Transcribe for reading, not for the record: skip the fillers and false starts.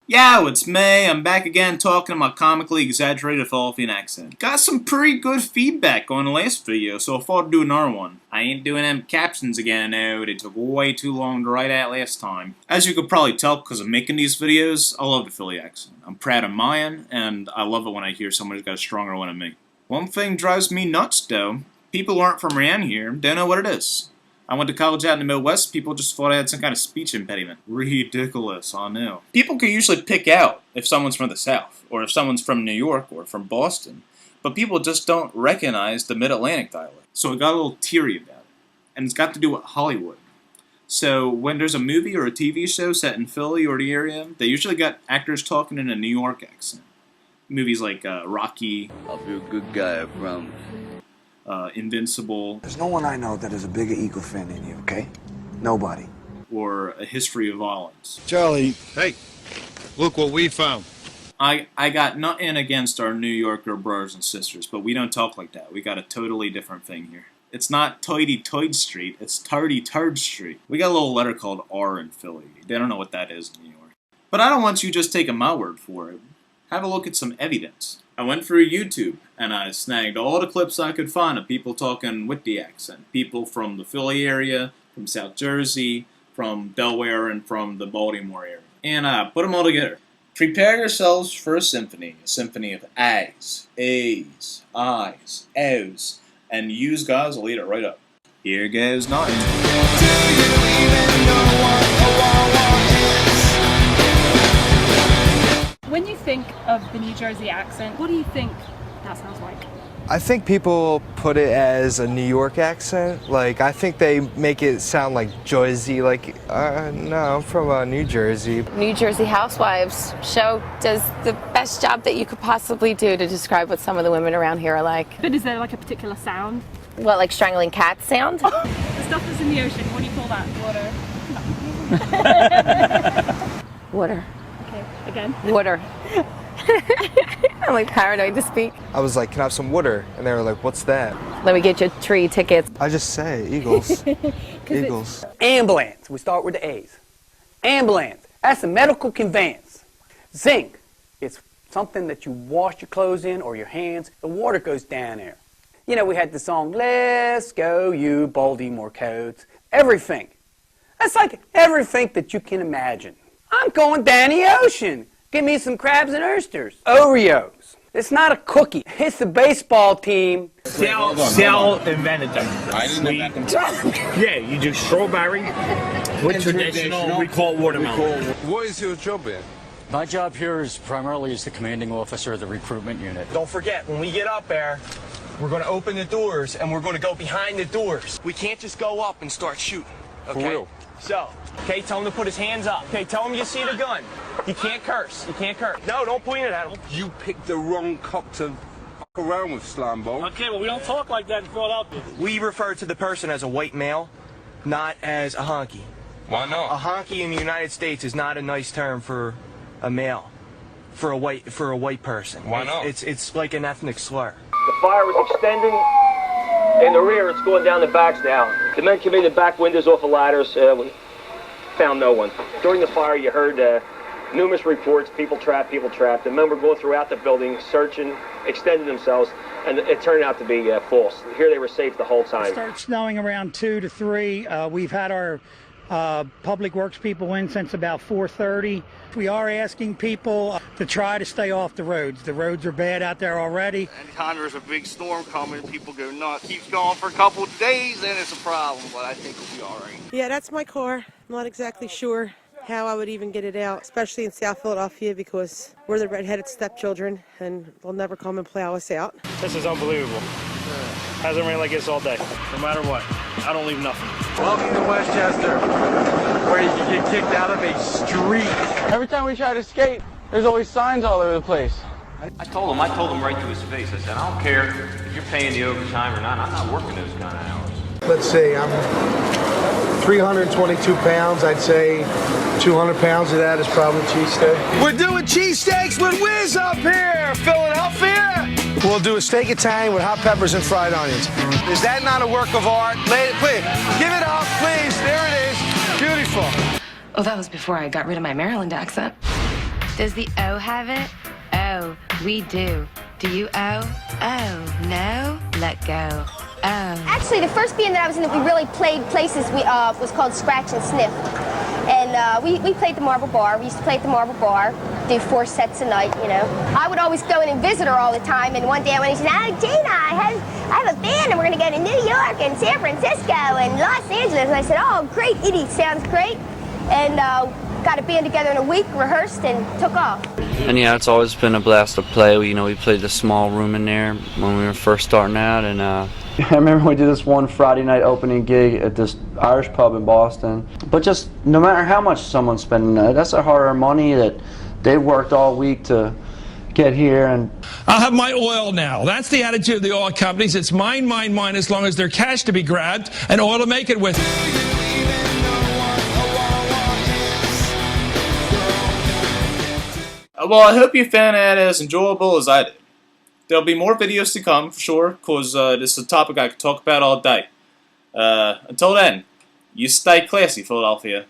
Yo, it's me. I'm back again talking in my comically exaggerated Philadelphian accent. Got some pretty good feedback on the last video, so I thought I'd do another one. I ain't doing them captions again now. They took way too long to write out last time. As you could probably tell because I'm making these videos, I love the Philly accent. I'm proud of mine, and I love it when I hear somebody's got a stronger one than me. One thing drives me nuts, though. People who aren't from around here don't know what it is. I went to college out in the Midwest, people just thought I had some kind of speech impediment. Ridiculous, I know. People can usually pick out if someone's from the South, or if someone's from New York, or from Boston, but people just don't recognize the Mid-Atlantic dialect. So I got a little teary about it, and it's got to do with Hollywood. So when there's a movie or a TV show set in Philly or the area, they usually got actors talking in a New York accent. Movies like Rocky. I'll be a good guy, I promise. Invincible. There's no one I know that is a bigger Eagle fan than you, okay? Nobody. Or A History of Violence. Charlie. Hey, look what we found. I got nothing against our New Yorker brothers and sisters, but we don't talk like that. We got a totally different thing here. It's not Toity-Toid Street, it's Tardy-Tard Street. We got a little letter called R in Philly. They don't know what that is in New York. But I don't want you just taking my word for it. Have a look at some evidence. I went through YouTube, and I snagged all the clips I could find of people talking with the accent. People from the Philly area, from South Jersey, from Delaware, and from the Baltimore area. And I put them all together. Prepare yourselves for a symphony of A's, I's, O's, and yous guys will lead it right up. Here goes nothing. Do you even know what a wah-wah is? When you think of the New Jersey accent, what do you think that sounds like? I think people put it as a New York accent. Like, I think they make it sound like Jersey. Like, no, I'm from New Jersey. New Jersey Housewives show does the best job that you could possibly do to describe what some of the women around here are like. But is there like a particular sound? What, like strangling cats sound? The stuff that's in the ocean, what do you call that? Water. Water. Okay, again. Water. I'm like paranoid to speak. I was like, can I have some water? And they were like, what's that? Let me get you 3 tickets. I just say, Eagles. Eagles. Ambulance. We start with the A's. Ambulance. That's a medical conveyance. Zing. It's something that you wash your clothes in or your hands. The water goes down there. You know, we had the song, Let's Go You Baltimore Codes. Everything. That's like everything that you can imagine. I'm going down the ocean. Give me some crabs and oysters. Oreos. It's not a cookie. It's the baseball team. Sal invented them. I didn't invent them. Yeah, you do strawberry with traditional, we call it watermelon. What is your job here? My job here is primarily as the commanding officer of the recruitment unit. Don't forget, when we get up there, we're going to open the doors and we're going to go behind the doors. We can't just go up and start shooting. Okay? For real? So, okay, tell him to put his hands up. Okay, tell him you see the gun. You can't curse. You can't curse. No, don't point it at him. You picked the wrong cop to fuck around with, Slambo. Okay, well, we don't talk like that in Philadelphia. We refer to the person as a white male, not as a honky. Why not? A honky in the United States is not a nice term for a male, for a white person. Why not? It's like an ethnic slur. The fire was extending in the rear. It's going down the backs now. The men came in the back windows off the ladders. We found no one. During the fire, you heard numerous reports, people trapped. The men were going throughout the building, searching, extending themselves, and it turned out to be false. Here they were safe the whole time. It started snowing around 2 to 3. We've had our public works people in since about 4:30. We are asking people to try to stay off the roads. The roads are bad out there already. Anytime there's a big storm coming, people go nuts. Keeps going for a couple of days, then it's a problem, but I think we'll be all right. Yeah, that's my car. I'm not exactly sure how I would even get it out, especially in South Philadelphia, because we're the redheaded stepchildren and they'll never come and plow us out. This is unbelievable. Hasn't rained like this all day. No matter what, I don't leave nothing. Welcome to Westchester, where you can get kicked out of a street. Every time we try to skate, there's always signs all over the place. I told him right to his face. I said, I don't care if you're paying the overtime or not. I'm not working those kind of hours. Let's see, I'm 322 pounds. I'd say 200 pounds of that is probably cheesesteak. We're doing cheesesteaks with Wiz up here, Philadelphia. We'll do a steak Italian with hot peppers and fried onions. Is that not a work of art? Please, give it up, please. There it is. Beautiful. Oh, that was before I got rid of my Maryland accent. Does the O have it? Oh, we do. Do you O? Oh, no? Let go. Oh. Actually, the first band that I was in that we really played places was called Scratch and Sniff. And we played the Marble Bar. We used to play at the Marble Bar, do 4 sets a night, you know. I would always go in and visit her all the time, and one day I went and said, "Oh, Gina, I have a band, and we're going to go to New York and San Francisco and Los Angeles." And I said, "Oh, great, Edie, sounds great." And got a band together in a week, rehearsed, and took off. And yeah, it's always been a blast to play. We played the small room in there when we were first starting out, and I remember we did this one Friday night opening gig at this Irish pub in Boston. But just no matter how much someone's spending, that's their hard-earned money that they've worked all week to get here. And I'll have my oil now. That's the attitude of the oil companies. It's mine, mine, mine, as long as there's cash to be grabbed and oil to make it with. Well, I hope you found that as enjoyable as I did. There'll be more videos to come, for sure, because this is a topic I could talk about all day. Until then, you stay classy, Philadelphia.